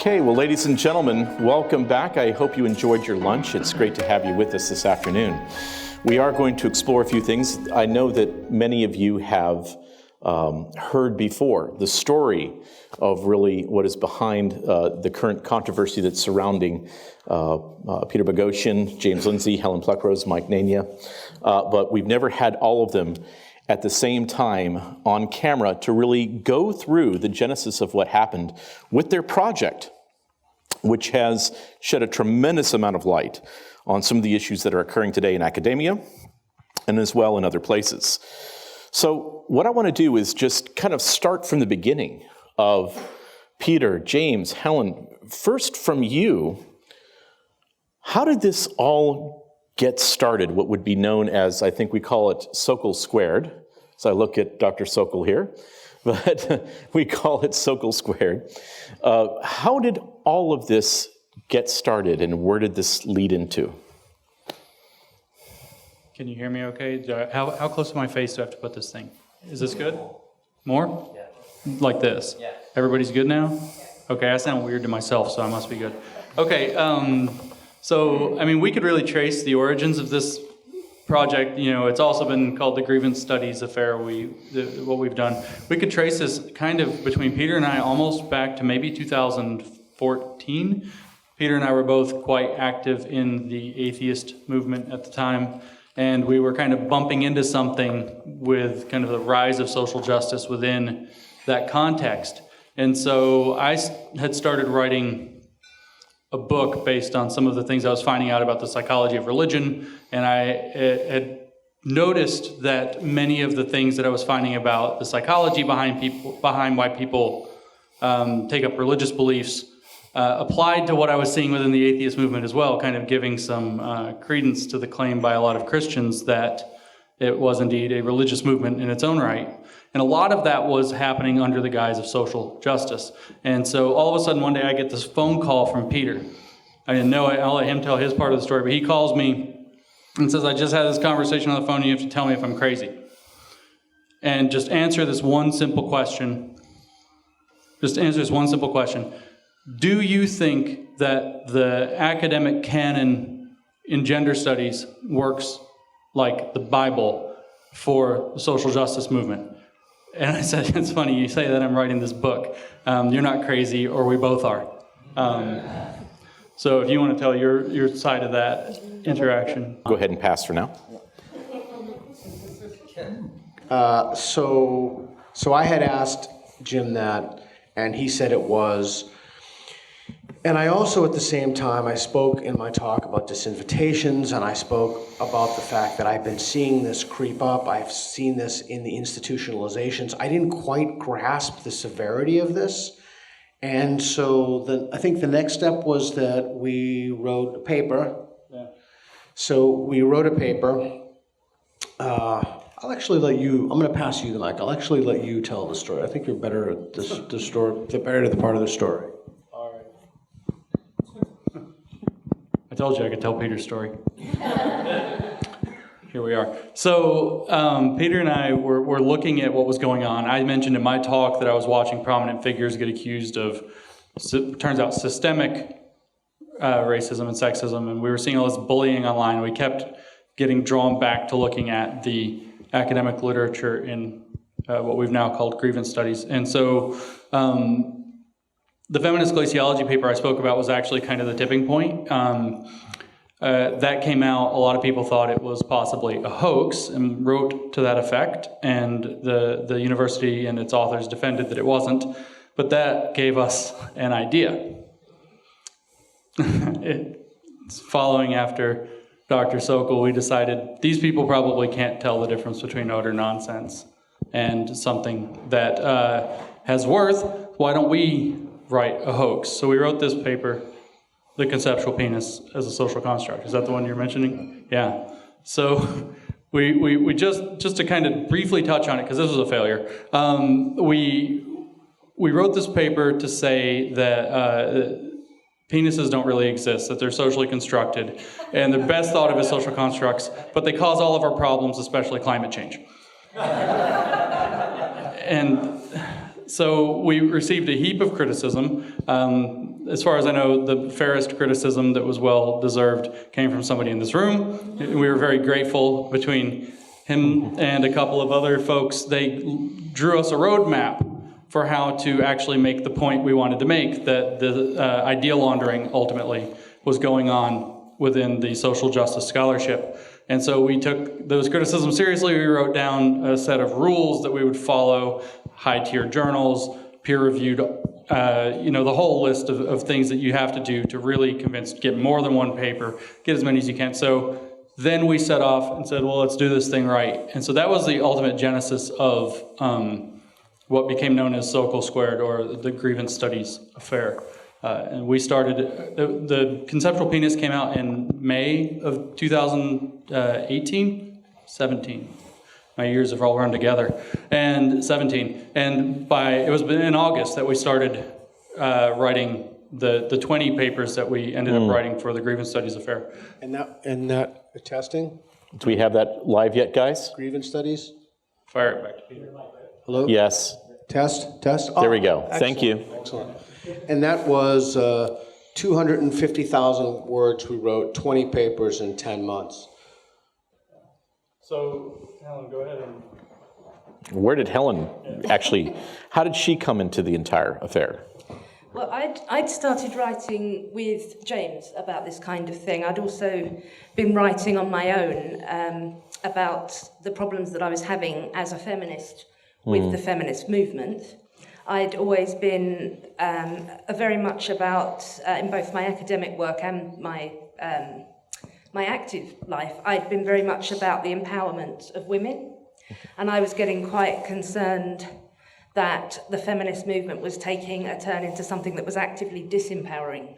Okay, well, ladies and gentlemen, welcome back. I hope you enjoyed your lunch. It's great to have you with us this afternoon. We are going to explore a few things. I know that many of you have heard before the story of really what is behind the current controversy that's surrounding Peter Boghossian, James Lindsay, Helen Pluckrose, Mike Nayna, but we've never had all of them at the same time on camera to really go through the genesis of what happened with their project, which has shed a tremendous amount of light on some of the issues that are occurring today in academia and as well in other places. So what I want to do is just kind of start from the beginning of Peter, James, Helen. First from you, how did this all get started, what would be known as, I think we call it Sokol squared. So I look at Dr. Sokol here, but we call it Sokol squared. How did all of this get started and where did this lead into? Can you hear me okay? How close to my face do I have to put this thing? Is this good? More? Yeah. Like this? Yeah. Everybody's good now? Okay, I sound weird to myself, so I must be good. Okay, so, I mean, we could really trace the origins of this project. You know, it's also been called the Grievance Studies affair, what we've done. We could trace this kind of between Peter and I almost back to maybe 2014. Peter and I were both quite active in the atheist movement at the time, and we were kind of bumping into something with kind of the rise of social justice within that context. And so I had started writing a book based on some of the things I was finding out about the psychology of religion, and I had noticed that many of the things that I was finding about the psychology behind why people take up religious beliefs applied to what I was seeing within the atheist movement as well, kind of giving some credence to the claim by a lot of Christians that it was indeed a religious movement in its own right. And a lot of that was happening under the guise of social justice. And so all of a sudden one day I get this phone call from Peter. I didn't know it. I'll let him tell his part of the story, but he calls me and says, I just had this conversation on the phone and you have to tell me if I'm crazy. And just answer this one simple question. Just answer this one simple question. Do you think that the academic canon in gender studies works like the Bible for the social justice movement? And I said, it's funny, you say that I'm writing this book. You're not crazy, or we both are. So if you want to tell your side of that interaction. Go ahead and pass for now. So I had asked Jim that, and he said it was. And I also, at the same time, I spoke in my talk about disinvitations, and I spoke about the fact that I've been seeing this creep up. I've seen this in the institutionalizations. I didn't quite grasp the severity of this. And so I think the next step was that we wrote a paper. Yeah. So we wrote a paper. I'll actually let you, I'm going to pass you the mic. I'll actually let you tell the story. I think you're better at the story, better at the part of the story. I told you I could tell Peter's story. Here we are. So Peter and I were looking at what was going on. I mentioned in my talk that I was watching prominent figures get accused of, turns out, systemic racism and sexism, and we were seeing all this bullying online. We kept getting drawn back to looking at the academic literature in what we've now called Grievance Studies. And so the feminist glaciology paper I spoke about was actually kind of the tipping point. That came out, a lot of people thought it was possibly a hoax and wrote to that effect, and the university and its authors defended that it wasn't, but that gave us an idea. Following after Dr. Sokol, we decided these people probably can't tell the difference between utter nonsense and something that has worth. Why don't we write a hoax? So we wrote this paper, The Conceptual Penis as a Social Construct. Is that the one you're mentioning? Yeah. So we just to kind of briefly touch on it, because this was a failure, we wrote this paper to say that penises don't really exist, that they're socially constructed, and they're best thought of as social constructs, but they cause all of our problems, especially climate change. And so we received a heap of criticism. as far as I know, the fairest criticism that was well-deserved came from somebody in this room. We were very grateful. Between him and a couple of other folks, they drew us a roadmap for how to actually make the point we wanted to make, that the idea laundering ultimately was going on within the social justice scholarship. And so we took those criticisms seriously. We wrote down a set of rules that we would follow, high-tier journals, peer-reviewed, the whole list of things that you have to do to really get more than one paper, get as many as you can. So then we set off and said, well, let's do this thing right. And so that was the ultimate genesis of what became known as Sokol Squared, or the Grievance Studies affair. And we started, the conceptual penis came out in May of 2018, 17. My years have all run together, and 17. And it was in August that we started writing the 20 papers that we ended up writing for the Grievance Studies affair. And that testing? Do we have that live yet, guys? Grievance Studies? Fire it back to Peter. Hello? Yes. Test? There we go. Excellent. Thank you. Excellent. And that was 250,000 words we wrote, 20 papers in 10 months. So, Helen, go ahead and... Where did Helen how did she come into the entire affair? Well, I'd started writing with James about this kind of thing. I'd also been writing on my own about the problems that I was having as a feminist with the feminist movement. I'd always been very much about, in both my academic work and my active life, I'd been very much about the empowerment of women. And I was getting quite concerned that the feminist movement was taking a turn into something that was actively disempowering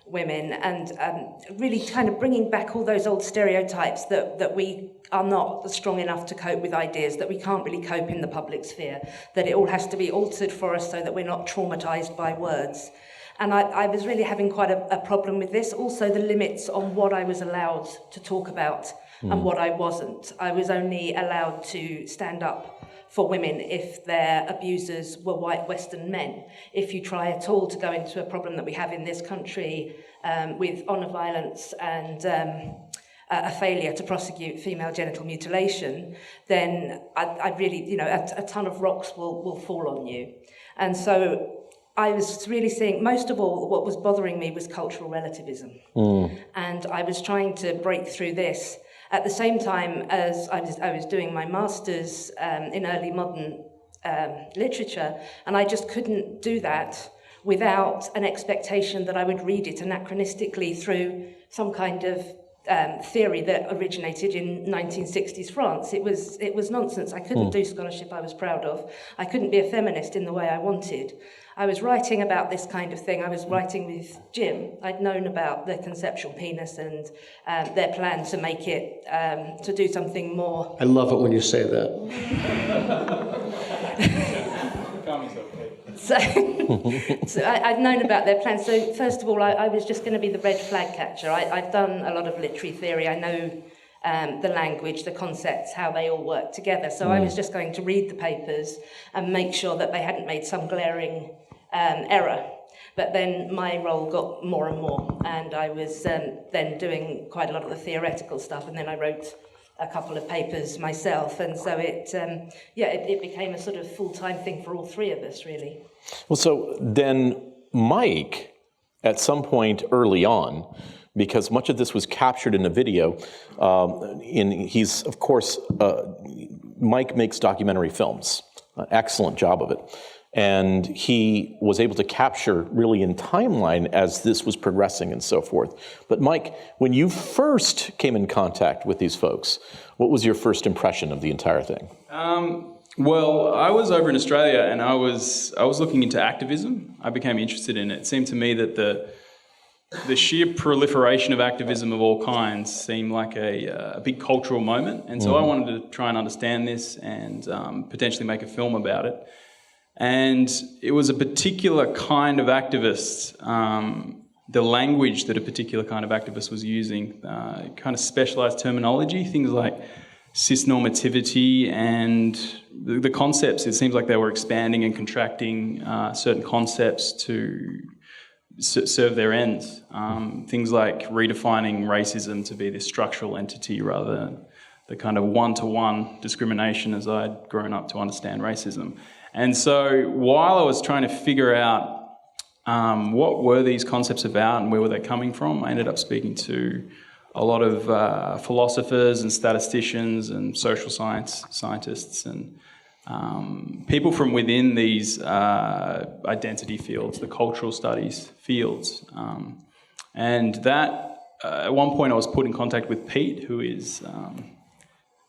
women, and really kind of bringing back all those old stereotypes that we are not strong enough to cope with ideas, that we can't really cope in the public sphere, that it all has to be altered for us so that we're not traumatized by words. And I was really having quite a problem with this. Also, the limits on what I was allowed to talk about and what I wasn't. I was only allowed to stand up for women if their abusers were white Western men. If you try at all to go into a problem that we have in this country with honour violence and a failure to prosecute female genital mutilation, then I really, a ton of rocks will fall on you. And so I was really seeing, most of all, what was bothering me was cultural relativism. And I was trying to break through this at the same time as I was doing my master's in early modern literature, and I just couldn't do that without an expectation that I would read it anachronistically through some kind of theory that originated in 1960s France. It was nonsense. I couldn't do scholarship I was proud of. I couldn't be a feminist in the way I wanted. I was writing about this kind of thing. I was writing with Jim. I'd known about the conceptual penis and their plan to make it, to do something more. I love it when you say that. So I'd known about their plan. So first of all, I was just going to be the red flag catcher. I've done a lot of literary theory. I know the language, the concepts, how they all work together. So I was just going to read the papers and make sure that they hadn't made some glaring error. But then my role got more and more, and I was then doing quite a lot of the theoretical stuff, and then I wrote a couple of papers myself, and so it became a sort of full-time thing for all three of us, really. Well, so then Mike, at some point early on, because much of this was captured in a video, he's, of course, Mike makes documentary films, excellent job of it. And he was able to capture really in timeline as this was progressing and so forth. But Mike, when you first came in contact with these folks, what was your first impression of the entire thing? Well, I was over in Australia and I was looking into activism. I became interested in it. It seemed to me that the sheer proliferation of activism of all kinds seemed like a big cultural moment. And so I wanted to try and understand this and potentially make a film about it. And it was a particular kind of activist, the language that a particular kind of activist was using, kind of specialized terminology, things like cisnormativity and the concepts. It seems like they were expanding and contracting certain concepts to serve their ends. Things like redefining racism to be this structural entity rather than the kind of one-to-one discrimination as I'd grown up to understand racism. And so while I was trying to figure out what were these concepts about and where were they coming from, I ended up speaking to a lot of philosophers and statisticians and social scientists and people from within these identity fields, the cultural studies fields. And that, at one point I was put in contact with Pete, who is,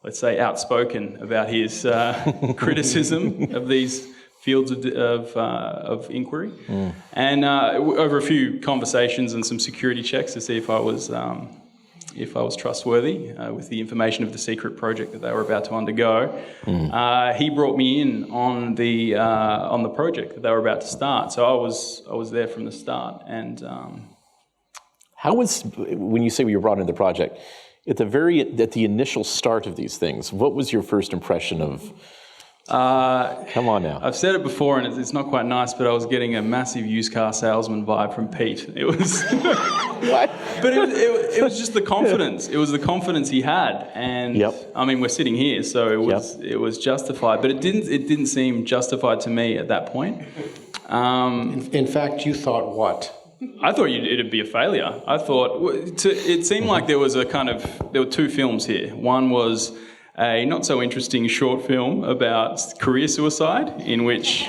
let's say, outspoken about his criticism of these fields of inquiry. And over a few conversations and some security checks to see if I was trustworthy with the information of the secret project that they were about to undergo, he brought me in on the project that they were about to start. So I was there from the start. And how was, when you say you were brought into the project, at the initial start of these things, what was your first impression of? Come on now. I've said it before, and it's not quite nice, but I was getting a massive used car salesman vibe from Pete. It was What? But it was just the confidence. It was the confidence he had, and I mean, we're sitting here, so it was justified. But it didn't seem justified to me at that point. In fact, you thought what? I thought it'd be a failure. I thought it seemed like there were two films here. One was a not so interesting short film about career suicide, in which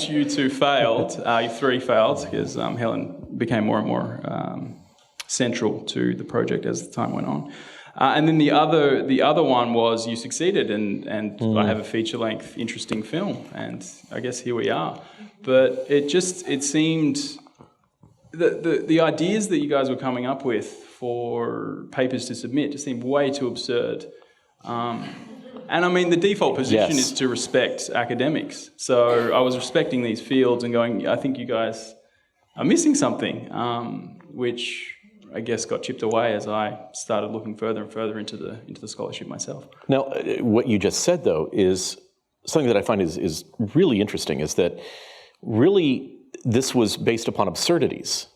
you two failed. You three failed because Helen became more and more central to the project as the time went on. And then the other one was you succeeded, and I have a feature-length, interesting film, and I guess here we are. But it seemed the ideas that you guys were coming up with for papers to submit just seemed way too absurd. And I mean, the default position is to respect academics. So I was respecting these fields and going, I think you guys are missing something, which I guess got chipped away as I started looking further and further into the scholarship myself. Now, what you just said, though, is something that I find is really interesting, is that really this was based upon absurdities.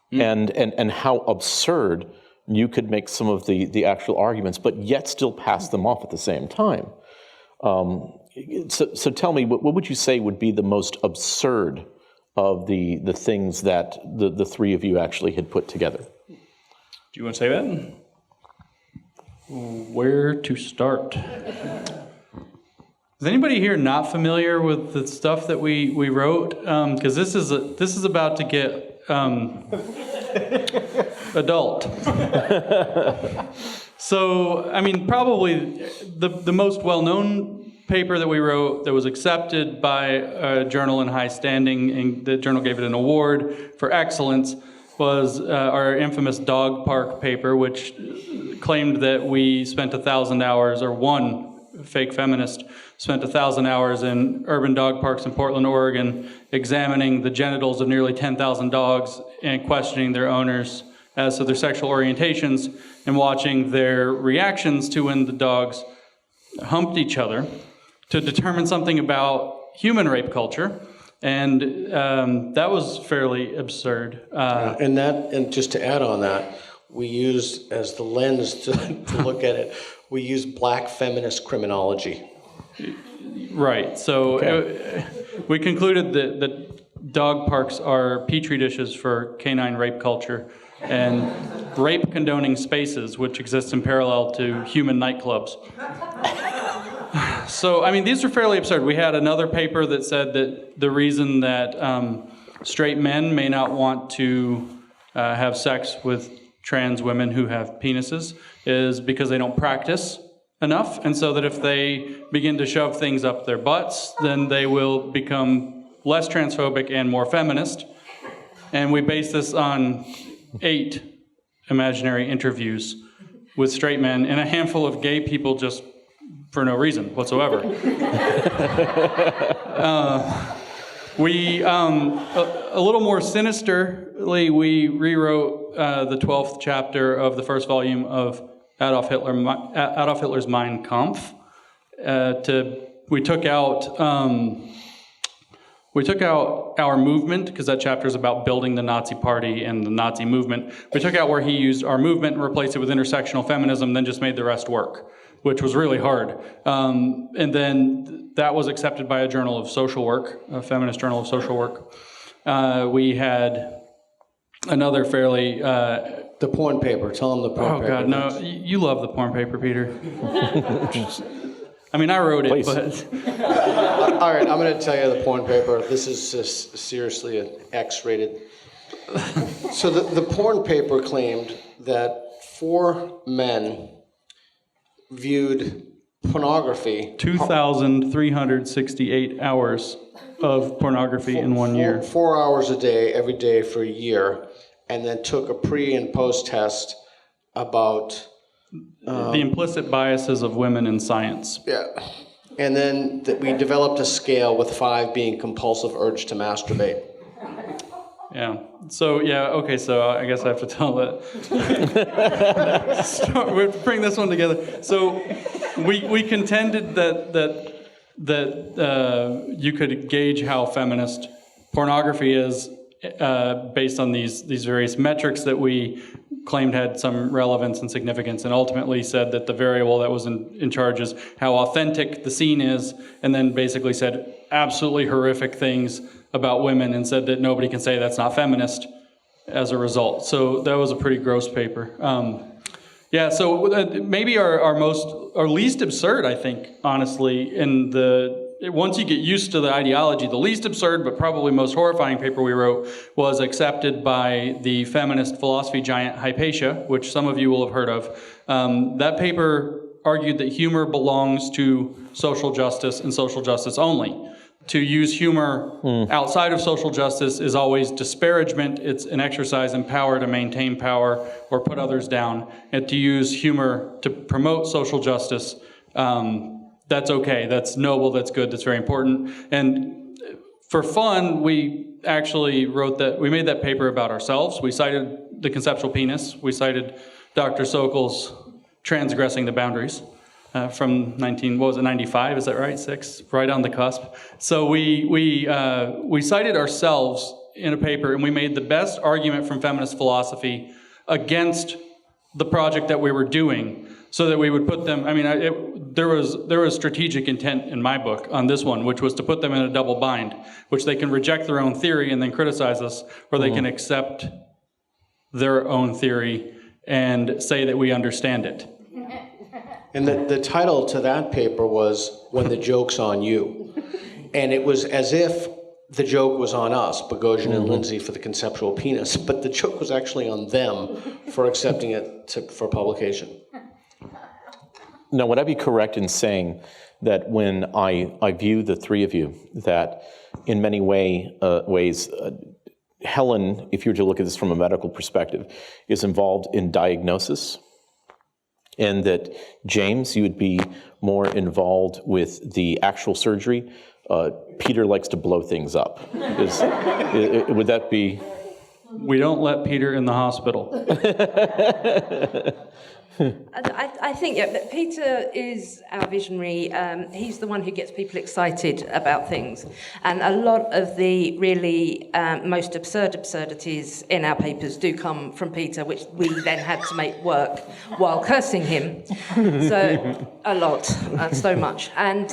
And how absurd you could make some of the actual arguments, but yet still pass them off at the same time. So tell me, what would you say would be the most absurd of the things that the three of you actually had put together? Do you want to say that? Where to start? Is anybody here not familiar with the stuff that we wrote? Because this is about to get adult. So, I mean, probably the most well-known paper that we wrote that was accepted by a journal in high standing, and the journal gave it an award for excellence, was our infamous dog park paper, which claimed that we spent 1,000 hours, or one fake feminist spent 1,000 hours in urban dog parks in Portland, Oregon, examining the genitals of nearly 10,000 dogs and questioning their owners as to their sexual orientations and watching their reactions to when the dogs humped each other to determine something about human rape culture. And that was fairly absurd. And just to add on that, we used as the lens to look at it, we used black feminist criminology. Right. So we concluded that dog parks are petri dishes for canine rape culture and rape condoning spaces, which exist in parallel to human nightclubs. So, I mean, these are fairly absurd. We had another paper that said that the reason that straight men may not want to have sex with trans women who have penises is because they don't practice enough, and so that if they begin to shove things up their butts, then they will become less transphobic and more feminist. And we base this on 8 imaginary interviews with straight men and a handful of gay people just for no reason whatsoever. A little more sinisterly, we rewrote the 12th chapter of the first volume of Adolf Hitler's Mein Kampf. We took out We took out our movement, because that chapter is about building the Nazi Party and the Nazi movement. We took out where he used our movement and replaced it with intersectional feminism, then just made the rest work, which was really hard. And then that was accepted by a journal of social work, a feminist journal of social work. We had another fairly... The porn paper. Tell them the porn paper. Oh, God, no. You love the porn paper, Peter. I mean, I wrote it, Please. but... All right, I'm going to tell you the porn paper. This is seriously an X-rated. So the porn paper claimed that 4 men viewed pornography. 2,368 hours of pornography in 1 year. 4 hours a day, every day for a year, and then took a pre and post test about The implicit biases of women in science. Yeah. And then we developed a scale with 5 being compulsive urge to masturbate. Yeah. So, yeah, okay, so I guess I have to tell that. We have to bring this one together. So we contended that you could gauge how feminist pornography is based on these various metrics that we claimed had some relevance and significance, and ultimately said that the variable that was in charge is how authentic the scene is, and then basically said absolutely horrific things about women and said that nobody can say that's not feminist as a result. So that was a pretty gross paper. Yeah, so maybe our least absurd, I think, honestly, once you get used to the ideology, the least absurd but probably most horrifying paper we wrote was accepted by the feminist philosophy giant Hypatia, which some of you will have heard of. That paper argued that humor belongs to social justice and social justice only. To use humor outside of social justice is always disparagement. It's an exercise in power to maintain power or put others down. And to use humor to promote social justice, that's okay, that's noble, that's good, that's very important. And for fun, we actually we made that paper about ourselves. We cited the conceptual penis. We cited Dr. Sokol's Transgressing the Boundaries from 95, is that right? 6, right on the cusp. So we cited ourselves in a paper, and we made the best argument from feminist philosophy against the project that we were doing, so that we would put them, there was strategic intent in my book on this one, which was to put them in a double bind, which they can reject their own theory and then criticize us, or they can accept their own theory and say that we understand it. And the title to that paper was When the Joke's on You. And it was as if the joke was on us, Boghossian and Lindsay, for the conceptual penis, but the joke was actually on them for accepting it for publication. Now, would I be correct in saying that when I view the three of you, that in many ways, Helen, if you were to look at this from a medical perspective, is involved in diagnosis, and that James, you would be more involved with the actual surgery? Peter likes to blow things up. Would that be... We don't let Peter in the hospital. I think, that Peter is our visionary. He's the one who gets people excited about things. And a lot of the really most absurd absurdities in our papers do come from Peter, which we then had to make work while cursing him. So, a lot, so much. And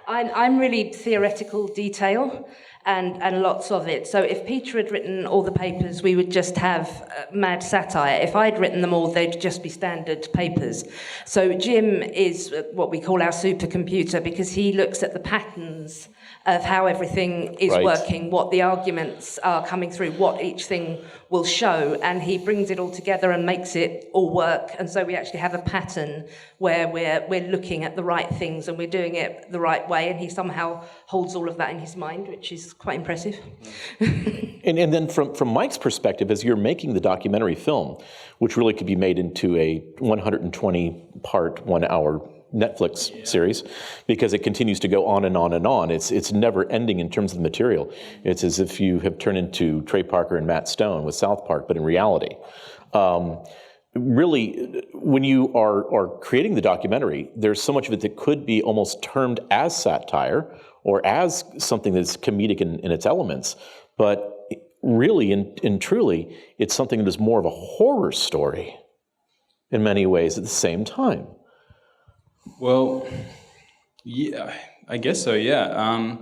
I'm really theoretical detail. And lots of it. So if Peter had written all the papers, we would just have mad satire. If I'd written them all, they'd just be standard papers. So Jim is what we call our supercomputer, because he looks at the patterns of how everything is working, what the arguments are coming through, what each thing will show, and he brings it all together and makes it all work. And so we actually have a pattern where we're looking at the right things and we're doing it the right way, and he somehow holds all of that in his mind, which is quite impressive. And then from Mike's perspective, as you're making the documentary film, which really could be made into a 120-part, 1-hour Netflix series, because it continues to go on and on and on. It's never ending in terms of the material. It's as if you have turned into Trey Parker and Matt Stone with South Park, but in reality. Really, when you are creating the documentary, there's so much of it that could be almost termed as satire or as something that's comedic in its elements, but really and truly, it's something that is more of a horror story in many ways at the same time. Well, yeah, I guess so, yeah.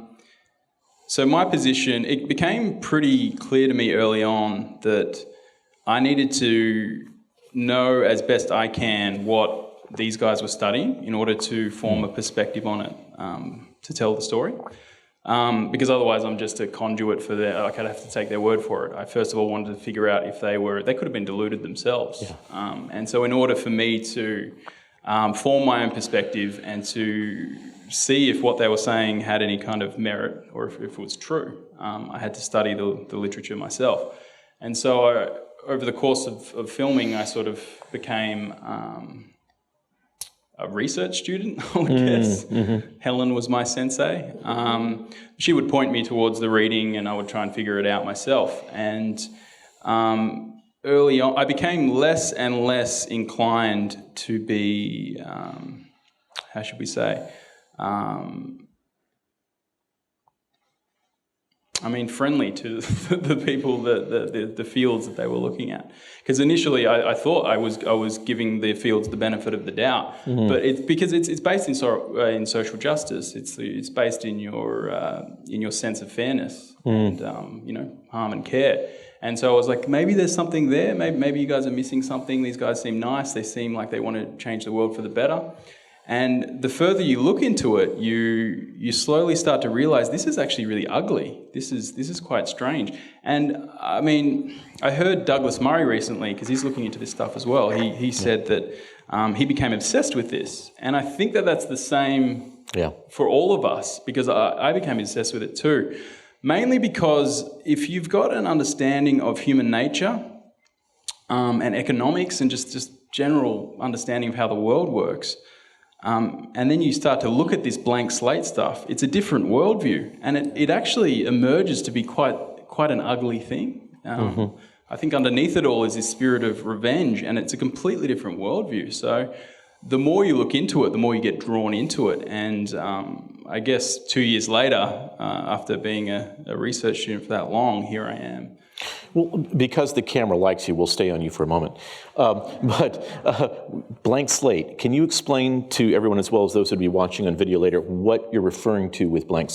So my position, it became pretty clear to me early on that I needed to know as best I can what these guys were studying in order to form a perspective on it, to tell the story. Because otherwise I'm just a conduit for their, like I'd have to take their word for it. I first of all wanted to figure out if they could have been deluded themselves. Yeah. And so in order for me to form my own perspective and to see if what they were saying had any kind of merit or if it was true, I had to study the literature myself. And so over the course of filming, I sort of became a research student, I would guess. Mm-hmm. Helen was my sensei. She would point me towards the reading and I would try and figure it out myself. And early on, I became less and less inclined to be, how should we say, friendly to the people, the fields that they were looking at. Because initially, I thought I was giving the fields the benefit of the doubt, mm-hmm. but it's because it's based in social justice. It's based in your sense of fairness and harm and care. And so I was like, maybe there's something there. Maybe you guys are missing something. These guys seem nice. They seem like they want to change the world for the better. And the further you look into it, you slowly start to realize this is actually really ugly. This is quite strange. And I mean, I heard Douglas Murray recently, because he's looking into this stuff as well. He said that he became obsessed with this. And I think that that's the same for all of us, because I became obsessed with it too. Mainly because if you've got an understanding of human nature and economics and just general understanding of how the world works, and then you start to look at this blank slate stuff, it's a different worldview, and it actually emerges to be quite an ugly thing. Mm-hmm. I think underneath it all is this spirit of revenge, and it's a completely different worldview. So the more you look into it, the more you get drawn into it. And I guess 2 years later, after being a research student for that long, here I am. Well, because the camera likes you, we'll stay on you for a moment. But blank slate, can you explain to everyone, as well as those who will be watching on video later, what you're referring to with blank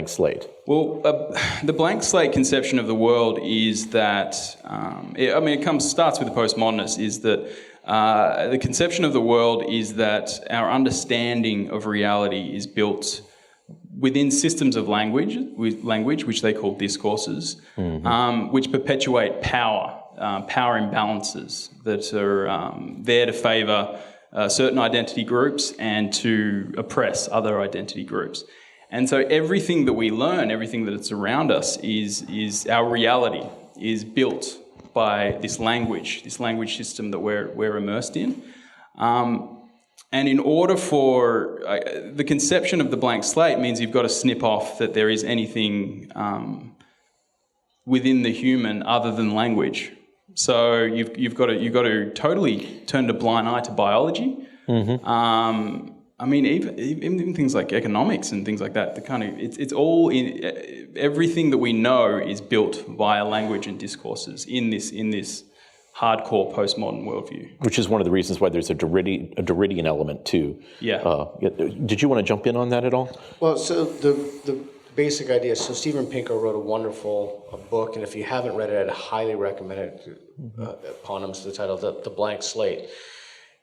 slate? Well, the blank slate conception of the world is that, starts with the postmodernists, is that the conception of the world is that our understanding of reality is built within systems of language, which they call discourses, mm-hmm. Which perpetuate power imbalances that are there to favour certain identity groups and to oppress other identity groups. And so everything that we learn, everything that is around us is our reality is built by this language system that we're immersed in. And in order for the conception of the blank slate means you've got to snip off that there is anything within the human other than language. So you've got to totally turn a blind eye to biology. Mm-hmm. Even things like economics and things like that. It's all in everything that we know is built via language and discourses in this hardcore postmodern worldview. Which is one of the reasons why there's a Derridian element too. Yeah. Did you want to jump in on that at all? Well, so the basic idea, so Steven Pinker wrote a wonderful book, and if you haven't read it, I'd highly recommend it. Eponymous to the title, The Blank Slate.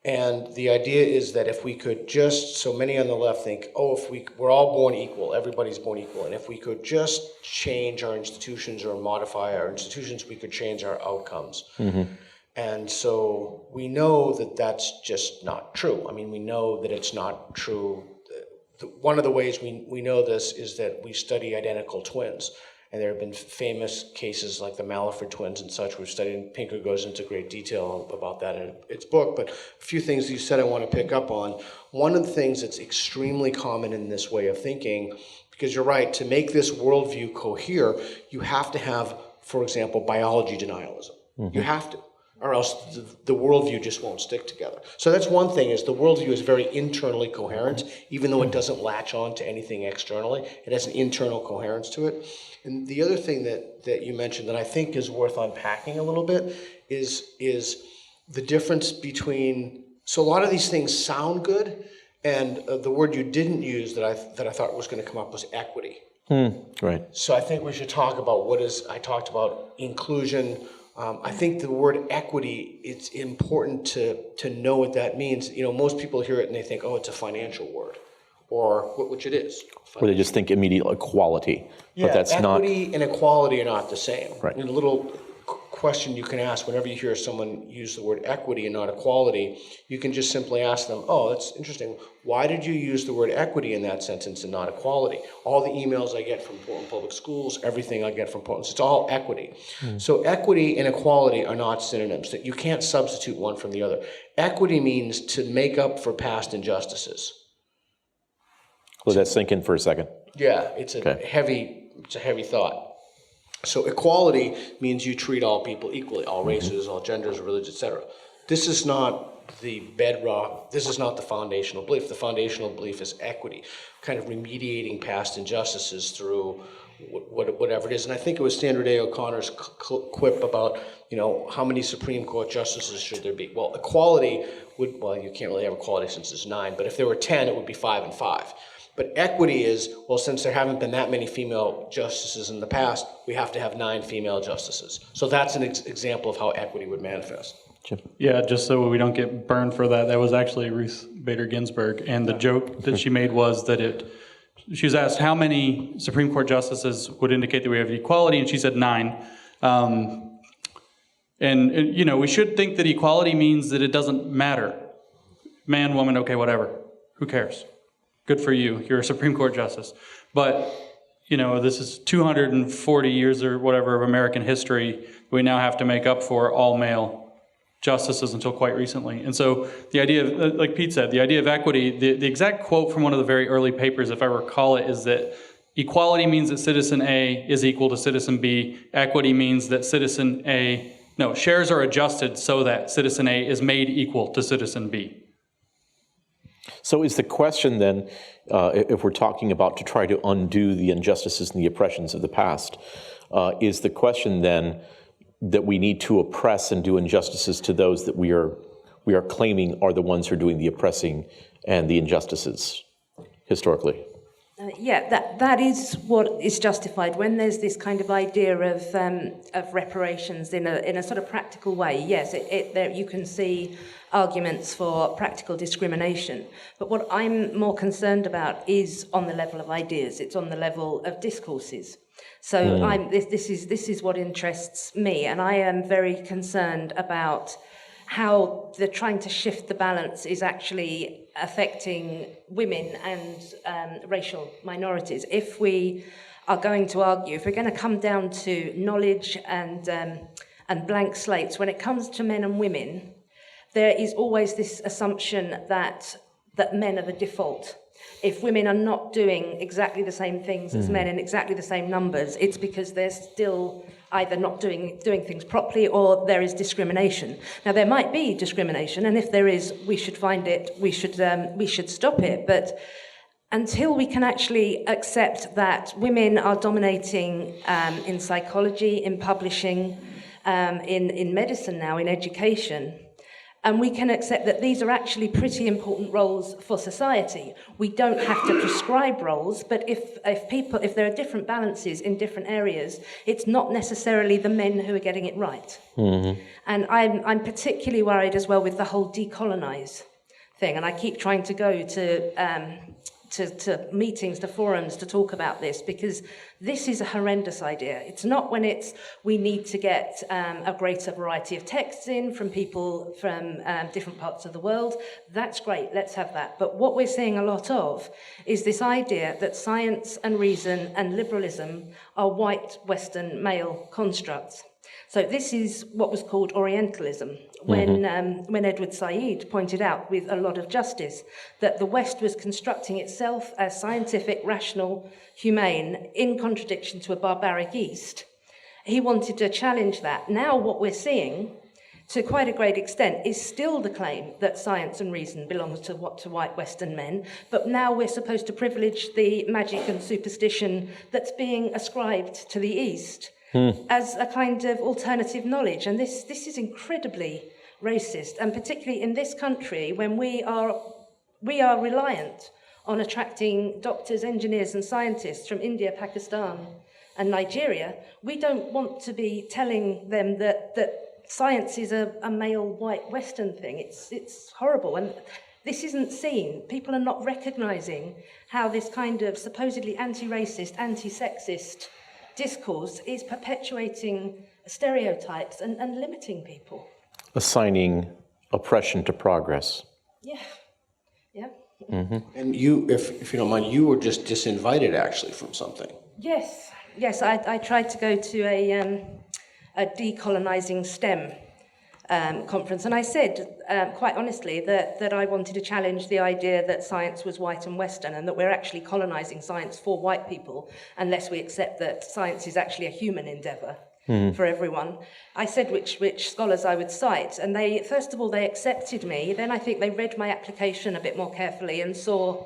And the idea is that if we could just, so many on the left think, we're all born equal, everybody's born equal, and if we could just change our institutions or modify our institutions, we could change our outcomes. Mm-hmm. And so we know that that's just not true. I mean, we know that it's not true. One of the ways we know this is that we study identical twins. And there have been famous cases like the Malaford twins and such we've studied, and Pinker goes into great detail about that in its book. But a few things you said I want to pick up on. One of the things that's extremely common in this way of thinking, because you're right, to make this worldview cohere, you have to have, for example, biology denialism. Mm-hmm. You have to. or else the worldview just won't stick together. So that's one thing, is the worldview is very internally coherent, even though it doesn't latch on to anything externally. It has an internal coherence to it. And the other thing that you mentioned that I think is worth unpacking a little bit is the difference between, so a lot of these things sound good, and the word you didn't use that I thought was going to come up was equity. Right. So I think we should talk about I talked about inclusion. I think the word equity, it's important to know what that means. You know, most people hear it and they think, oh, it's a financial word, which it is. Or they just think immediate equality, Yeah, but that's not. equity and equality are not the same. Right. And a little question you can ask whenever you hear someone use the word equity and not equality, you can just simply ask them, oh, that's interesting. Why did you use the word equity in that sentence and not equality? All the emails I get from Portland Public Schools, everything I get from Portland, it's all equity. So equity and equality are not synonyms. That you can't substitute one from the other. Equity means to make up for past injustices. Let that sink in for a second. Yeah, it's a heavy thought. So equality means you treat all people equally, all races, all genders, religions, etc. This is not the bedrock, this is not the foundational belief. The foundational belief is equity, kind of remediating past injustices through whatever it is. And I think it was Sandra Day O'Connor's quip about, you know, how many Supreme Court justices should there be? Well, equality you can't really have equality since there's 9, but if there were 10, it would be 5 and 5. But equity is, well, since there haven't been that many female justices in the past, we have to have 9 female justices. So that's an example of how equity would manifest. Jim? Yeah, just so we don't get burned for that, that was actually Ruth Bader Ginsburg. And the joke that she made was that she was asked how many Supreme Court justices would indicate that we have equality, and she said 9. And, you know, we should think that equality means that it doesn't matter. Man, woman, okay, whatever. Who cares? Good for you. You're a Supreme Court justice. But, you know, this is 240 years or whatever of American history we now have to make up for all male justices until quite recently. And so the idea of, like Pete said, the idea of equity, the exact quote from one of the very early papers, if I recall it, is that equality means that citizen A is equal to citizen B. Equity means that shares are adjusted so that citizen A is made equal to citizen B. So is the question then, if we're talking about to try to undo the injustices and the oppressions of the past, is the question then that we need to oppress and do injustices to those that we are claiming are the ones who are doing the oppressing and the injustices historically? That is what is justified when there's this kind of idea of reparations in a sort of practical way. Yes, there you can see arguments for practical discrimination, but what I'm more concerned about is on the level of ideas. It's on the level of discourses. So this is what interests me, and I am very concerned about how they're trying to shift the balance is actually affecting women and racial minorities. If we are going to argue, if we're going to come down to knowledge and blank slates, when it comes to men and women, there is always this assumption that men are the default. If women are not doing exactly the same things as men in exactly the same numbers, it's because they're still either not doing things properly or there is discrimination. Now, there might be discrimination, and if there is, we should find it, we should stop it. But until we can actually accept that women are dominating in psychology, in publishing, in medicine now, in education, and we can accept that these are actually pretty important roles for society. We don't have to prescribe roles, but if there are different balances in different areas, it's not necessarily the men who are getting it right. Mm-hmm. And I'm particularly worried as well with the whole decolonize thing, and I keep trying to go to meetings, to forums to talk about this, because this is a horrendous idea. It's not when we need to get a greater variety of texts in from people from different parts of the world. That's great, let's have that. But what we're seeing a lot of is this idea that science and reason and liberalism are white Western male constructs. So this is what was called Orientalism, when Edward Said pointed out with a lot of justice that the West was constructing itself as scientific, rational, humane, in contradiction to a barbaric East. He wanted to challenge that. Now what we're seeing, to quite a great extent, is still the claim that science and reason belongs to white Western men, but now we're supposed to privilege the magic and superstition that's being ascribed to the East as a kind of alternative knowledge. And this is incredibly racist, and particularly in this country when we are reliant on attracting doctors, engineers and scientists from India, Pakistan and Nigeria. We don't want to be telling them that science is a male white Western thing. It's horrible, and this isn't seen. People are not recognising how this kind of supposedly anti-racist, anti-sexist discourse is perpetuating stereotypes and limiting people. Assigning oppression to progress. Yeah. And you, if you don't mind, you were just disinvited actually from something. Yes, I tried to go to a decolonizing STEM conference, and I said quite honestly that I wanted to challenge the idea that science was white and Western, and that we're actually colonizing science for white people unless we accept that science is actually a human endeavor for everyone. I said which scholars I would cite, and they, first of all, they accepted me. Then I think they read my application a bit more carefully and saw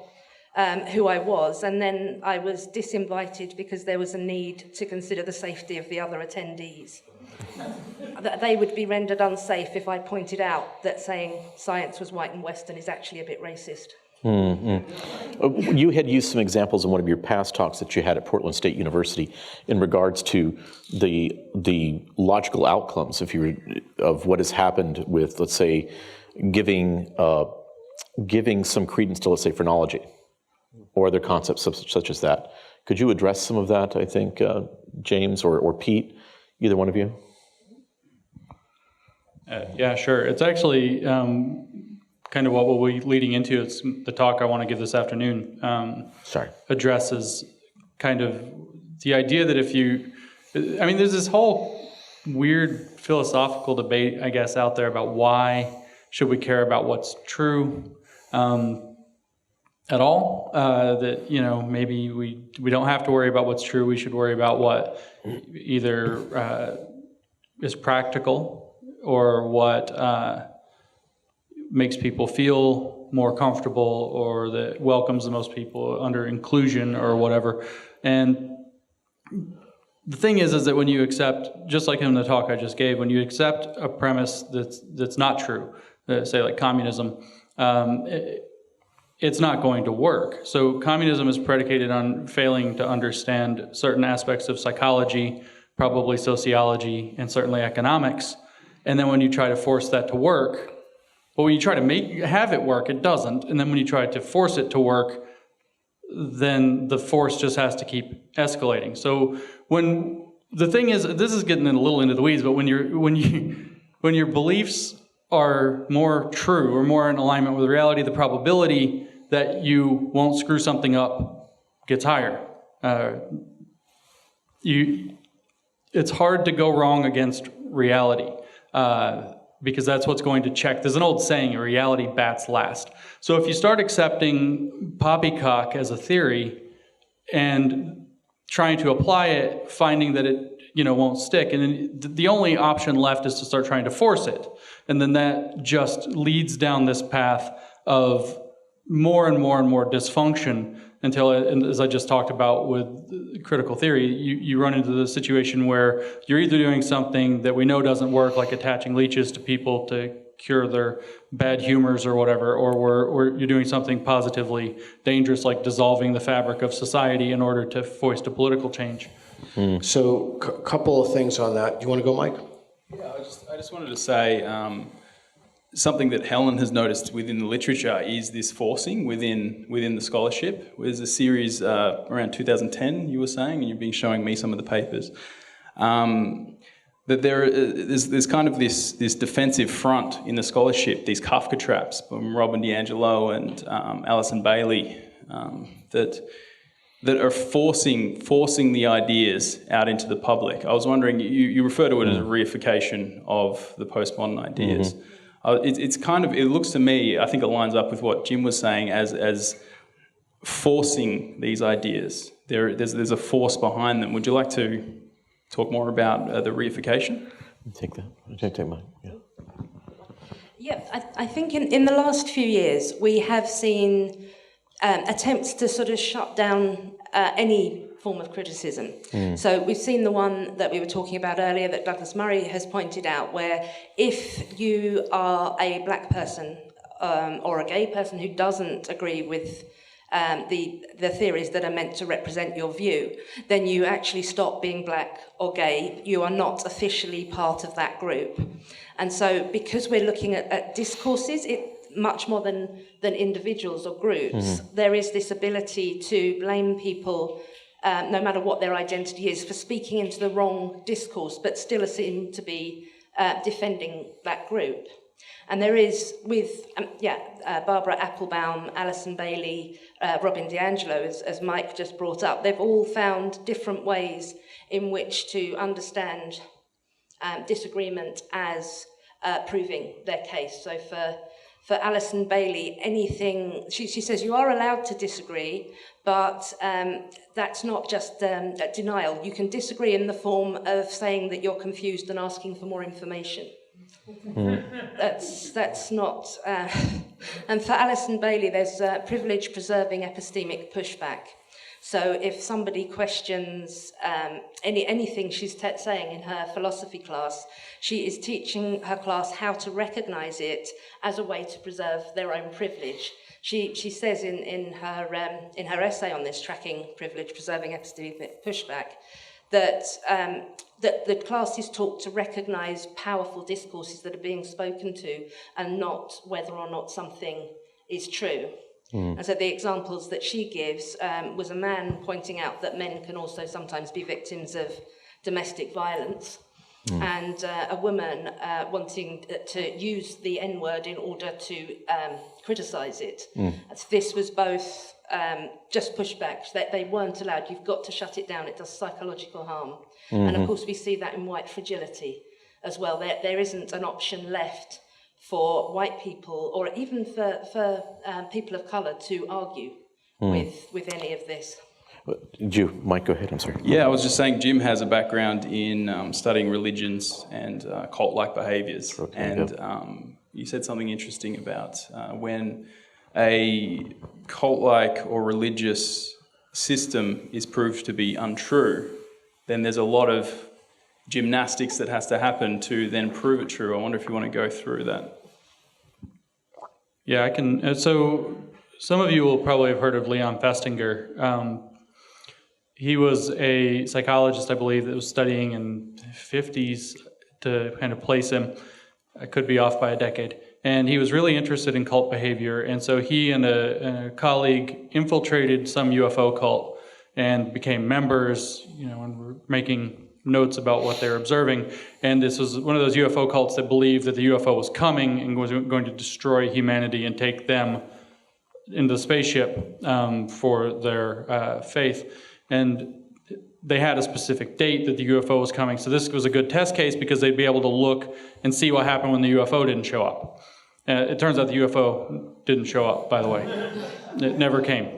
who I was, and then I was disinvited because there was a need to consider the safety of the other attendees. That they would be rendered unsafe if I pointed out that saying science was white and Western is actually a bit racist. You had used some examples in one of your past talks that you had at Portland State University in regards to the logical outcomes, of what has happened with, let's say, giving some credence to, let's say, phrenology or other concepts such as that. Could you address some of that, I think, James or Pete, either one of you? Yeah, sure. It's actually kind of what we'll be leading into. It's the talk I want to give this afternoon. Addresses kind of the idea that there's this whole weird philosophical debate, I guess, out there about why should we care about what's true at all. That, maybe we don't have to worry about what's true. We should worry about what either is practical or what makes people feel more comfortable, or that welcomes the most people under inclusion or whatever. And the thing is that when you accept, just like in the talk I just gave, when you accept a premise that's not true, say like communism, it's not going to work. So communism is predicated on failing to understand certain aspects of psychology, probably sociology, and certainly economics. And then when you try to force that to work, but when you try to have it work, it doesn't. And then when you try to force it to work, then the force just has to keep escalating. So the thing is, this is getting a little into the weeds, but when your beliefs are more true or more in alignment with reality, the probability that you won't screw something up gets higher. It's hard to go wrong against reality. Because that's what's going to check. There's an old saying, reality bats last. So if you start accepting poppycock as a theory and trying to apply it, finding that it won't stick, and then the only option left is to start trying to force it. And then that just leads down this path of more and more and more dysfunction until, as I just talked about with critical theory, you run into the situation where you're either doing something that we know doesn't work, like attaching leeches to people to cure their bad humors or whatever, or you're doing something positively dangerous, like dissolving the fabric of society in order to foist a political change. So, a couple of things on that. Do you want to go, Mike? Yeah, I just wanted to say something that Helen has noticed within the literature is this forcing within the scholarship. There's a series around 2010, you were saying, and you've been showing me some of the papers, that there's kind of this defensive front in the scholarship, these Kafka traps from Robin DiAngelo and Alison Bailey, that are forcing the ideas out into the public. I was wondering, you refer to it as a reification of the postmodern ideas. Mm-hmm. It's kind of, it looks to me, I think it lines up with what Jim was saying as forcing these ideas. There's a force behind them. Would you like to talk more about the reification? Take that. Take mine. Yeah. Yeah, I think in the last few years we have seen attempts to sort of shut down any form of criticism. So we've seen the one that we were talking about earlier that Douglas Murray has pointed out, where if you are a black person or a gay person who doesn't agree with the theories that are meant to represent your view, then you actually stop being black or gay. You are not officially part of that group. And so because we're looking at discourses, much more than individuals or groups, there is this ability to blame people, no matter what their identity is, for speaking into the wrong discourse, but still seem to be defending that group. And there is, with Barbara Applebaum, Alison Bailey, Robin DiAngelo, as Mike just brought up, they've all found different ways in which to understand disagreement as proving their case. So for Alison Bailey, anything, she says you are allowed to disagree, but that's not just denial. You can disagree in the form of saying that you're confused and asking for more information. That's not... and for Alison Bailey, there's privilege-preserving epistemic pushback. So if somebody questions anything she's saying in her philosophy class, she is teaching her class how to recognize it as a way to preserve their own privilege. She says in her essay on this, Tracking Privilege, Preserving Epistemic Pushback, that the class is taught to recognize powerful discourses that are being spoken to and not whether or not something is true. And so the examples that she gives was a man pointing out that men can also sometimes be victims of domestic violence, and a woman wanting to use the N-word in order to criticize it. This was both just pushback, that they weren't allowed. You've got to shut it down. It does psychological harm. And of course we see that in white fragility as well. There isn't an option left for white people, or even for people of colour, to argue with any of this. Mike, go ahead, I'm sorry. Yeah, I was just saying Jim has a background in studying religions and cult-like behaviours. Okay, and you said something interesting about when a cult-like or religious system is proved to be untrue, then there's a lot of gymnastics that has to happen to then prove it true. I wonder if you want to go through that. Yeah, I can. So some of you will probably have heard of Leon Festinger. He was a psychologist, I believe, that was studying in the 50s to kind of place him. I could be off by a decade. And he was really interested in cult behavior. And so he and a colleague infiltrated some UFO cult and became members, and were making notes about what they're observing. And this was one of those UFO cults that believed that the UFO was coming and was going to destroy humanity and take them into the spaceship for their faith. And they had a specific date that the UFO was coming. So this was a good test case because they'd be able to look and see what happened when the UFO didn't show up. It turns out the UFO didn't show up, by the way. It never came.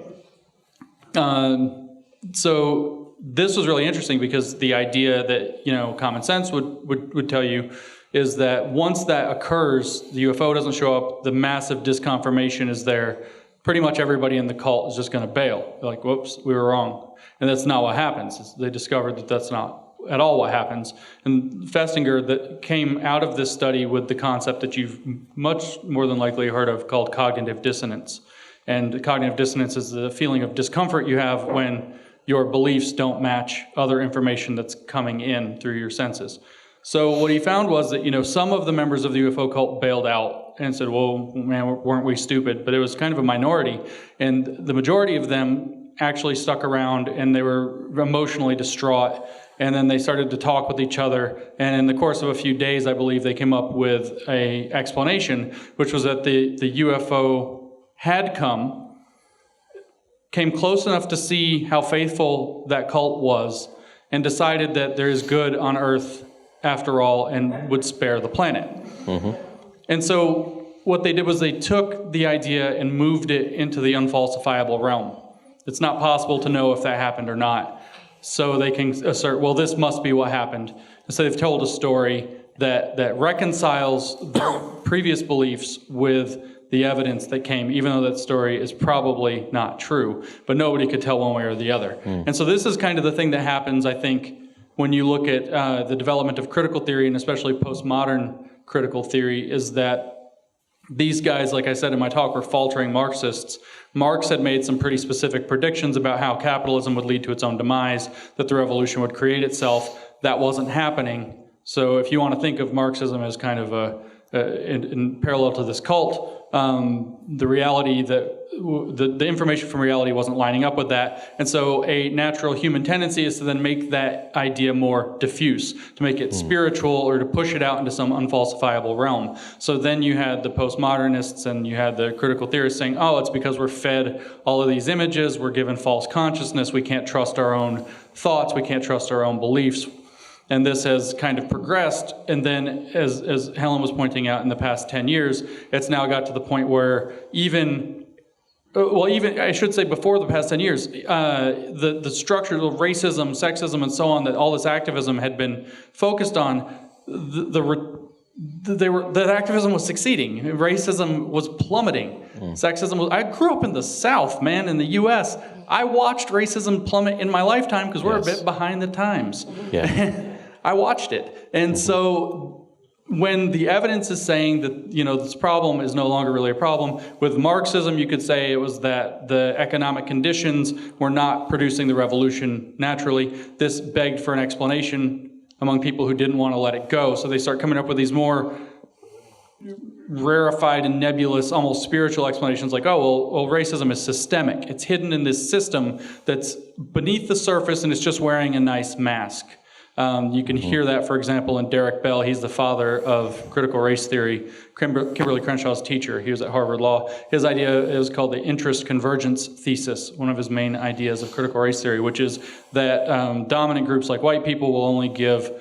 So this was really interesting because the idea that, common sense would tell you is that once that occurs, the UFO doesn't show up, the massive disconfirmation is there. Pretty much everybody in the cult is just going to bail. They're like, whoops, we were wrong. And that's not what happens. They discovered that that's not at all what happens. And Festinger that came out of this study with the concept that you've much more than likely heard of called cognitive dissonance. And cognitive dissonance is the feeling of discomfort you have when your beliefs don't match other information that's coming in through your senses. So what he found was that, some of the members of the UFO cult bailed out and said, well, man, weren't we stupid? But it was kind of a minority. And the majority of them actually stuck around and they were emotionally distraught. And then they started to talk with each other. And in the course of a few days, I believe they came up with an explanation, which was that the UFO had came close enough to see how faithful that cult was, and decided that there is good on Earth after all and would spare the planet. And so what they did was they took the idea and moved it into the unfalsifiable realm. It's not possible to know if that happened or not. So they can assert, well, this must be what happened. And so they've told a story that reconciles their previous beliefs with the evidence that came, even though that story is probably not true, but nobody could tell one way or the other. And so this is kind of the thing that happens, I think, when you look at the development of critical theory, and especially postmodern critical theory, is that these guys, like I said in my talk, were faltering Marxists. Marx had made some pretty specific predictions about how capitalism would lead to its own demise, that the revolution would create itself. That wasn't happening. So if you want to think of Marxism as kind of in parallel to this cult, the reality that the information from reality wasn't lining up with that. And so a natural human tendency is to then make that idea more diffuse, to make it spiritual or to push it out into some unfalsifiable realm. So then you had the postmodernists and you had the critical theorists saying, oh, it's because we're fed all of these images, we're given false consciousness, we can't trust our own thoughts, we can't trust our own beliefs. And this has kind of progressed, and then as Helen was pointing out, in the past 10 years, it's now got to the point where even I should say before the past 10 years, the structures of racism, sexism, and so on that all this activism had been focused on, that activism was succeeding. Racism was plummeting. Sexism was... I grew up in the South, man, in the U.S. I watched racism plummet in my lifetime because we're a bit behind the times. Yeah. I watched it. And so when the evidence is saying that, this problem is no longer really a problem, with Marxism, you could say it was that the economic conditions were not producing the revolution naturally. This begged for an explanation among people who didn't want to let it go. So they start coming up with these more rarefied and nebulous, almost spiritual explanations like, well, racism is systemic. It's hidden in this system that's beneath the surface and it's just wearing a nice mask. You can hear that, for example, in Derek Bell. He's the father of critical race theory, Kimberly Crenshaw's teacher. He was at Harvard Law. His idea is called the interest convergence thesis, one of his main ideas of critical race theory, which is that dominant groups like white people will only give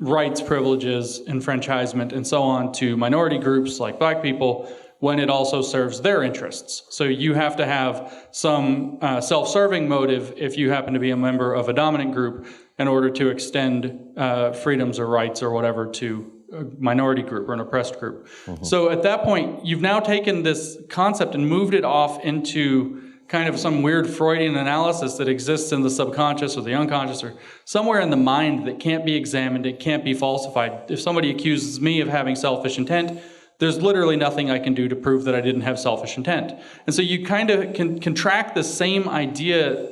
rights, privileges, enfranchisement, and so on to minority groups like black people when it also serves their interests. So you have to have some self-serving motive if you happen to be a member of a dominant group in order to extend freedoms or rights or whatever to a minority group or an oppressed group. So at that point, you've now taken this concept and moved it off into kind of some weird Freudian analysis that exists in the subconscious or the unconscious or somewhere in the mind that can't be examined, it can't be falsified. If somebody accuses me of having selfish intent, there's literally nothing I can do to prove that I didn't have selfish intent. And so you kind of can track the same idea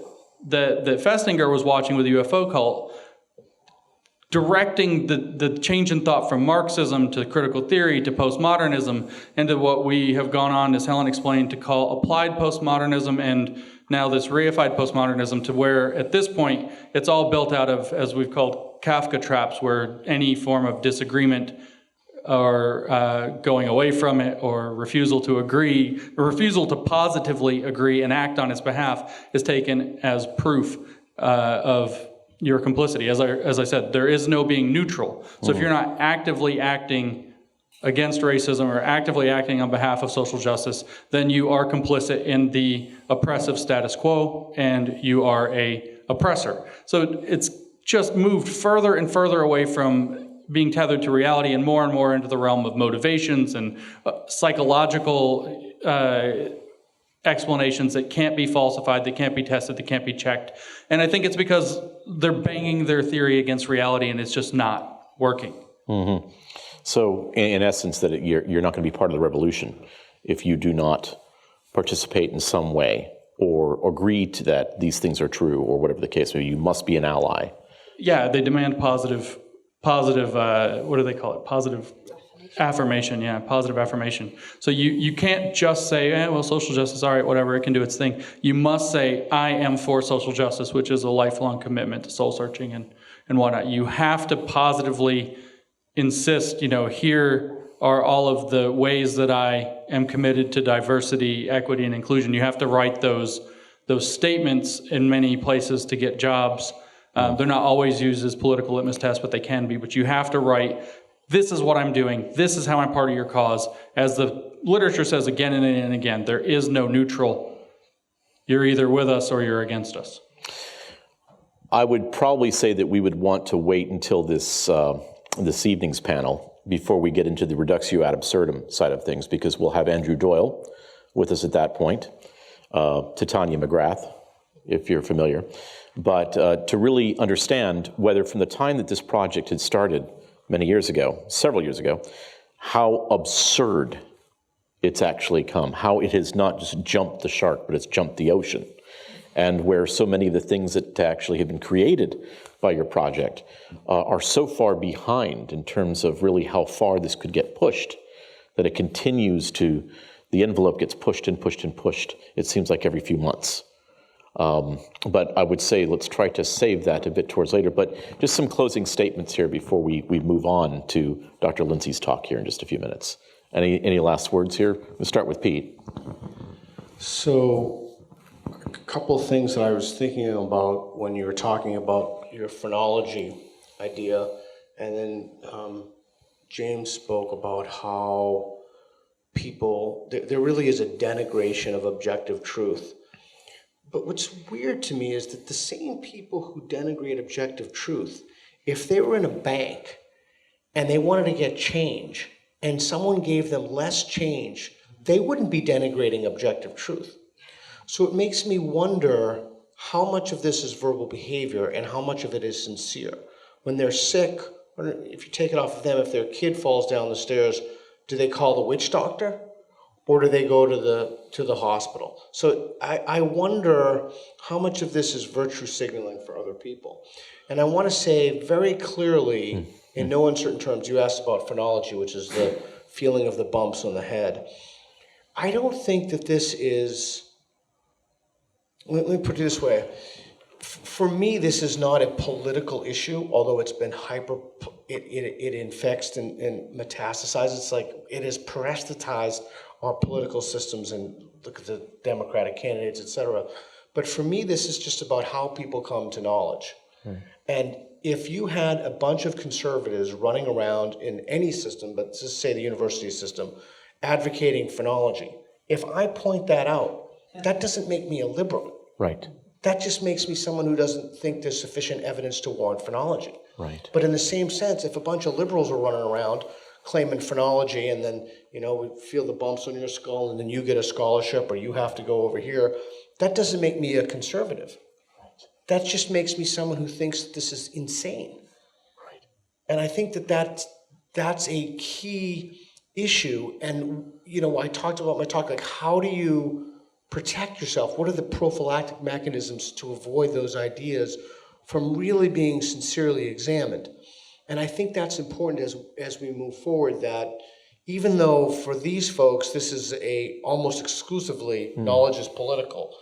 that Festinger was watching with the UFO cult, directing the change in thought from Marxism to critical theory to postmodernism into what we have gone on, as Helen explained, to call applied postmodernism, and now this reified postmodernism, to where at this point it's all built out of, as we've called, Kafka traps, where any form of disagreement or going away from it or refusal to agree, or refusal to positively agree and act on its behalf is taken as proof of your complicity. As I said, there is no being neutral. So if you're not actively acting against racism or actively acting on behalf of social justice, then you are complicit in the oppressive status quo and you are a oppressor. So it's just moved further and further away from being tethered to reality and more into the realm of motivations and psychological explanations that can't be falsified, that can't be tested, that can't be checked. And I think it's because they're banging their theory against reality and it's just not working. So in essence, that you're not going to be part of the revolution if you do not participate in some way or agree to that these things are true or whatever the case may be. You must be an ally. Yeah, they demand positive, what do they call it? Positive affirmation, yeah, positive affirmation. So you can't just say, well, social justice, all right, whatever, it can do its thing. You must say, I am for social justice, which is a lifelong commitment to soul searching and whatnot. You have to positively insist, here are all of the ways that I am committed to diversity, equity, and inclusion. You have to write those statements in many places to get jobs. They're not always used as political litmus tests, but they can be. But you have to write, this is what I'm doing, this is how I'm part of your cause. As the literature says again and again, there is no neutral. You're either with us or you're against us. I would probably say that we would want to wait until this this evening's panel before we get into the reductio ad absurdum side of things, because we'll have Andrew Doyle with us at that point, Titania McGrath, if you're familiar, but to really understand whether from the time that this project had started many years ago, several years ago, how absurd it's actually come, how it has not just jumped the shark, but it's jumped the ocean, and where so many of the things that actually have been created by your project are so far behind in terms of really how far this could get pushed, that it continues to, the envelope gets pushed and pushed and pushed, it seems like every few months. But I would say let's try to save that a bit towards later. But just some closing statements here before we move on to Dr. Lindsay's talk here in just a few minutes. Any last words here? We'll start with Pete. So, a couple of things that I was thinking about when you were talking about your phrenology idea, and then James spoke about how people, there really is a denigration of objective truth. But what's weird to me is that the same people who denigrate objective truth, if they were in a bank and they wanted to get change and someone gave them less change, they wouldn't be denigrating objective truth. So it makes me wonder how much of this is verbal behavior and how much of it is sincere. When they're sick, or if you take it off of them, if their kid falls down the stairs, do they call the witch doctor? Or do they go to the hospital? So I wonder how much of this is virtue signaling for other people. And I want to say very clearly, in no uncertain terms, you asked about phrenology, which is the feeling of the bumps on the head. I don't think that this is, let me put it this way. For me, this is not a political issue, although it's been it infects and metastasizes. It's like it has parasitized our political systems, and look at the Democratic candidates, et cetera. But for me, this is just about how people come to knowledge. And if you had a bunch of conservatives running around in any system, but just say the university system, advocating phrenology, if I point that out, that doesn't make me a liberal. Right. That just makes me someone who doesn't think there's sufficient evidence to warrant phrenology. Right. But in the same sense, if a bunch of liberals are running around claiming phrenology, and then, we feel the bumps on your skull, and then you get a scholarship, or you have to go over here, that doesn't make me a conservative. Right. That just makes me someone who thinks that this is insane. Right. And I think that's a key issue. And, I talked about my talk, like, how do you protect yourself? What are the prophylactic mechanisms to avoid those ideas from really being sincerely examined? And I think that's important as we move forward, that even though for these folks this is almost exclusively knowledge is political,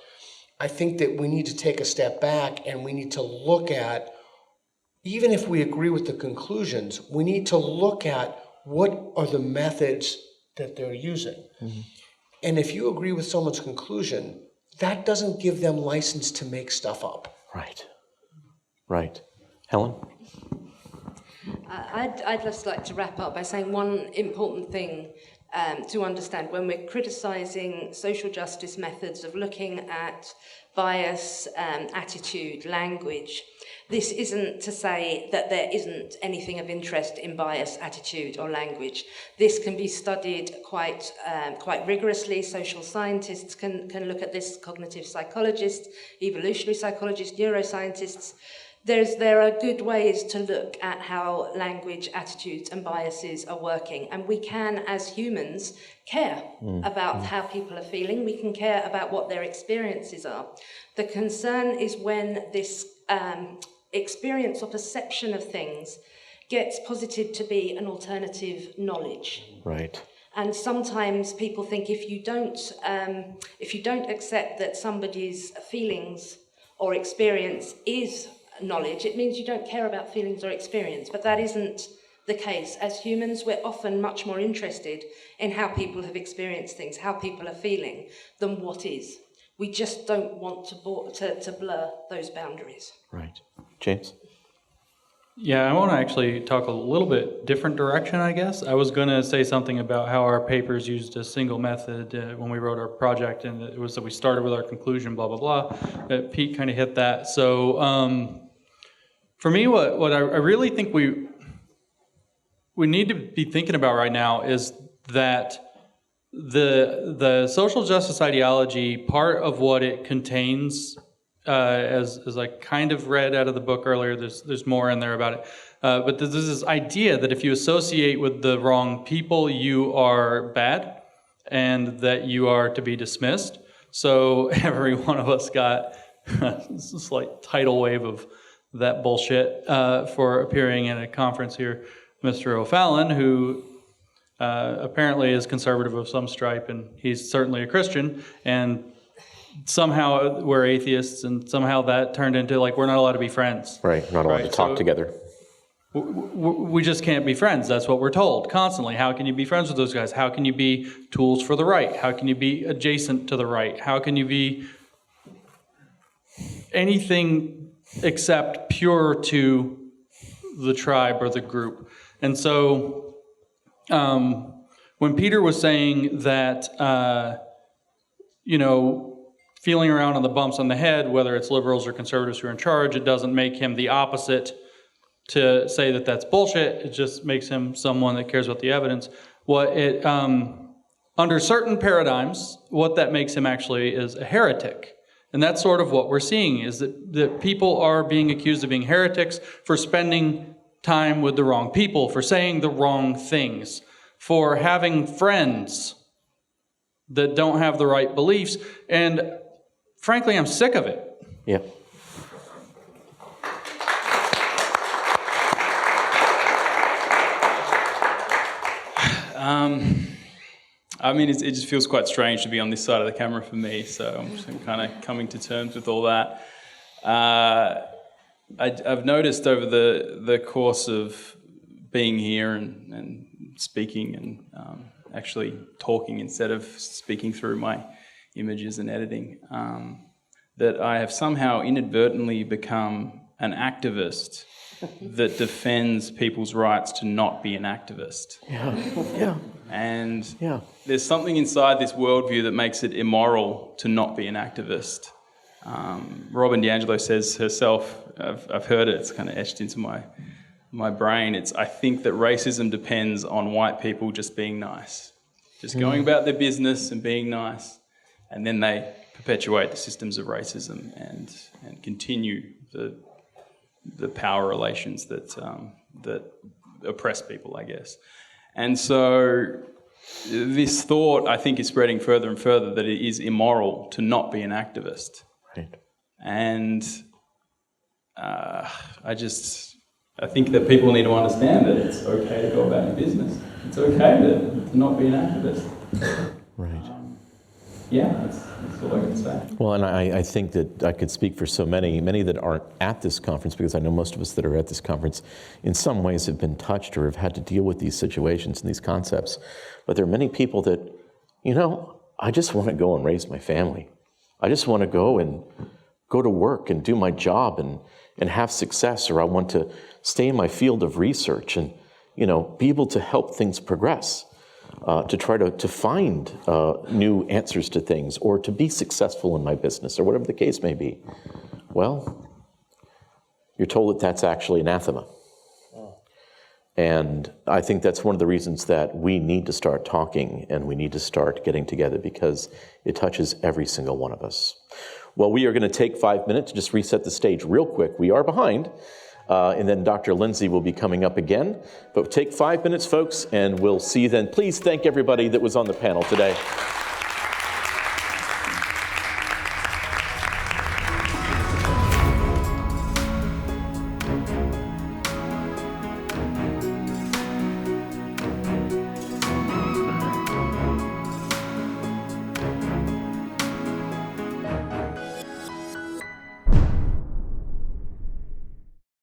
I think that we need to take a step back and we need to look at, even if we agree with the conclusions, we need to look at what are the methods that they're using. Mm-hmm. And if you agree with someone's conclusion, that doesn't give them license to make stuff up. Right. Right. Helen? I'd just like to wrap up by saying one important thing to understand when we're criticizing social justice methods of looking at bias, attitude, language. This isn't to say that there isn't anything of interest in bias, attitude, or language. This can be studied quite rigorously. Social scientists can look at this, cognitive psychologists, evolutionary psychologists, neuroscientists. There are good ways to look at how language, attitudes, and biases are working. And we can, as humans, care about how people are feeling. We can care about what their experiences are. The concern is when this experience or perception of things gets posited to be an alternative knowledge. Right. And sometimes people think if you don't accept that somebody's feelings or experience is knowledge, it means you don't care about feelings or experience. But that isn't the case. As humans, we're often much more interested in how people have experienced things, how people are feeling, than what is. We just don't want to blur those boundaries. Right. James? Yeah, I want to actually talk a little bit different direction, I guess. I was going to say something about how our papers used a single method when we wrote our project, and it was that we started with our conclusion, blah, blah, blah. Pete kind of hit that. So for me, what I really think we need to be thinking about right now is that the social justice ideology, part of what it contains, as I kind of read out of the book earlier, there's more in there about it, but there's this idea that if you associate with the wrong people, you are bad, and that you are to be dismissed. So every one of us got this slight tidal wave of that bullshit for appearing in a conference here. Mr. O'Fallon, who apparently is conservative of some stripe, and he's certainly a Christian, and somehow we're atheists, and somehow that turned into like we're not allowed to be friends. Right, not allowed to talk together. We just can't be friends. That's what we're told constantly. How can you be friends with those guys? How can you be tools for the right? How can you be adjacent to the right? How can you be anything except pure to the tribe or the group? And so when Peter was saying that, feeling around on the bumps on the head, whether it's liberals or conservatives who are in charge, it doesn't make him the opposite to say that that's bullshit. It just makes him someone that cares about the evidence. Under certain paradigms, what that makes him actually is a heretic. And that's sort of what we're seeing, is that people are being accused of being heretics for spending time with the wrong people, for saying the wrong things, for having friends that don't have the right beliefs. And frankly, I'm sick of it. Yeah. It just feels quite strange to be on this side of the camera for me, so I'm just kind of coming to terms with all that. I've noticed over the course of being here and speaking and actually talking instead of speaking through my images and editing, that I have somehow inadvertently become an activist that defends people's rights to not be an activist. Yeah. And there's something inside this worldview that makes it immoral to not be an activist. Robin DiAngelo says herself, I've heard it, it's kind of etched into my brain, I think that racism depends on white people just being nice. Just going about their business and being nice, and then they perpetuate the systems of racism and continue the power relations that oppress people, I guess. And so this thought, I think, is spreading further and further that it is immoral to not be an activist. Right. And I think that people need to understand that it's okay to go about your business. It's okay to not be an activist. Right. That's all I can say. Well, and I think that I could speak for so many that aren't at this conference, because I know most of us that are at this conference in some ways have been touched or have had to deal with these situations and these concepts. But there are many people that, I just want to go and raise my family. I just want to go to work and do my job and have success, or I want to stay in my field of research and, be able to help things progress. To try to find new answers to things, or to be successful in my business, or whatever the case may be. Well, you're told that that's actually anathema. And I think that's one of the reasons that we need to start talking and we need to start getting together, because it touches every single one of us. Well, we are going to take 5 minutes to just reset the stage real quick. We are behind. And then Dr. Lindsay will be coming up again. But take 5 minutes, folks, and we'll see you then. Please thank everybody that was on the panel today.